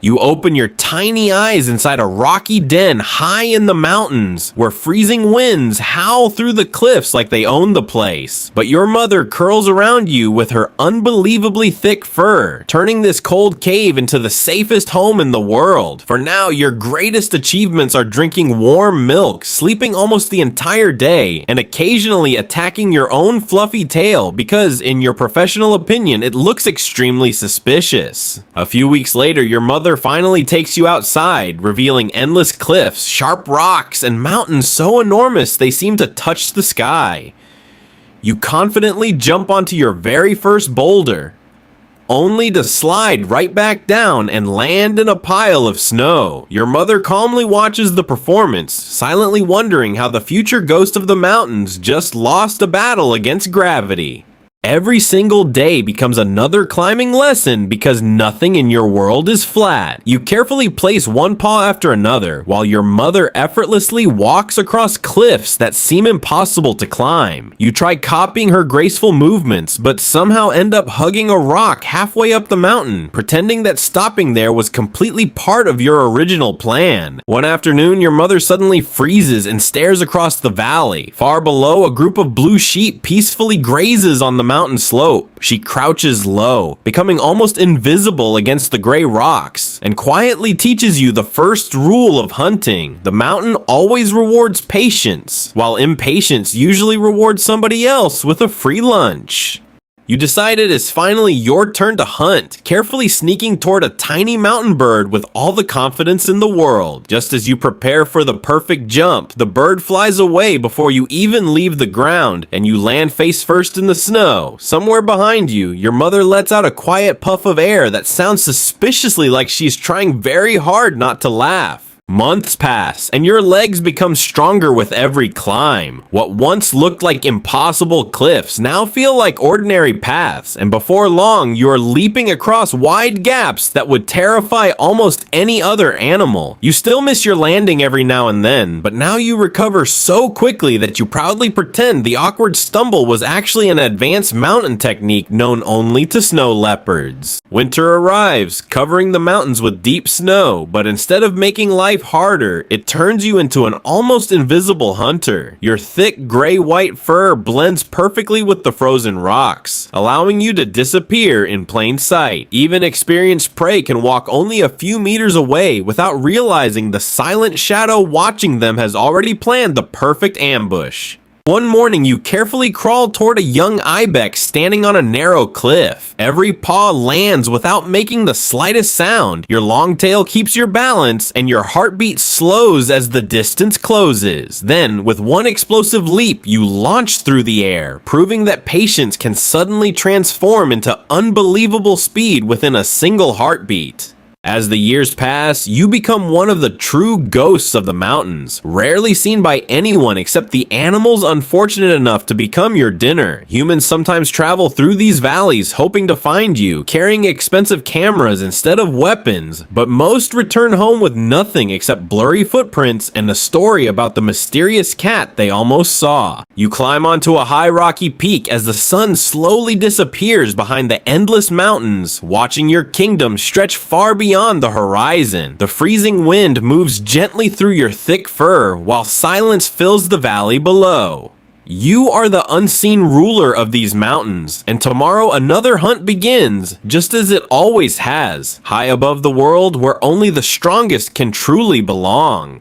You open your tiny eyes inside a rocky den high in the mountains, where freezing winds howl through the cliffs like they own the place. But your mother curls around you with her unbelievably thick fur, turning this cold cave into the safest home in the world. For now, your greatest achievements are drinking warm milk, sleeping almost the entire day, and occasionally attacking your own fluffy tail because, in your professional opinion, it looks extremely suspicious. A few weeks later, your mother finally takes you outside, revealing endless cliffs, sharp rocks, and mountains so enormous they seem to touch the sky. You confidently jump onto your very first boulder, only to slide right back down and land in a pile of snow. Your mother calmly watches the performance, silently wondering how the future ghost of the mountains just lost a battle against gravity. Every single day becomes another climbing lesson because nothing in your world is flat. You carefully place one paw after another while your mother effortlessly walks across cliffs that seem impossible to climb. You try copying her graceful movements, but somehow end up hugging a rock halfway up the mountain, pretending that stopping there was completely part of your original plan. One afternoon, your mother suddenly freezes and stares across the valley. Far below, a group of blue sheep peacefully grazes on the mountain slope. She crouches low, becoming almost invisible against the gray rocks, and quietly teaches you the first rule of hunting. The mountain always rewards patience, while impatience usually rewards somebody else with a free lunch. You decide it is finally your turn to hunt, carefully sneaking toward a tiny mountain bird with all the confidence in the world. Just as you prepare for the perfect jump, the bird flies away before you even leave the ground, and you land face first in the snow. Somewhere behind you, your mother lets out a quiet puff of air that sounds suspiciously like she's trying very hard not to laugh. Months pass, and your legs become stronger with every climb. What once looked like impossible cliffs now feel like ordinary paths, and before long, you're leaping across wide gaps that would terrify almost any other animal. You still miss your landing every now and then, but now you recover so quickly that you proudly pretend the awkward stumble was actually an advanced mountain technique known only to snow leopards. Winter arrives, covering the mountains with deep snow, but instead of making life harder, it turns you into an almost invisible hunter. Your thick gray-white fur blends perfectly with the frozen rocks, allowing you to disappear in plain sight. Even experienced prey can walk only a few meters away without realizing the silent shadow watching them has already planned the perfect ambush. One morning, you carefully crawl toward a young ibex standing on a narrow cliff. Every paw lands without making the slightest sound. Your long tail keeps your balance, and your heartbeat slows as the distance closes. Then, with one explosive leap, you launch through the air, proving that patience can suddenly transform into unbelievable speed within a single heartbeat. As the years pass, you become one of the true ghosts of the mountains, rarely seen by anyone except the animals unfortunate enough to become your dinner. Humans sometimes travel through these valleys hoping to find you, carrying expensive cameras instead of weapons, but most return home with nothing except blurry footprints and a story about the mysterious cat they almost saw. You climb onto a high rocky peak as the sun slowly disappears behind the endless mountains, watching your kingdom stretch far beyond the horizon. The freezing wind moves gently through your thick fur, while silence fills the valley below. You are the unseen ruler of these mountains, and tomorrow another hunt begins, just as it always has, high above the world where only the strongest can truly belong.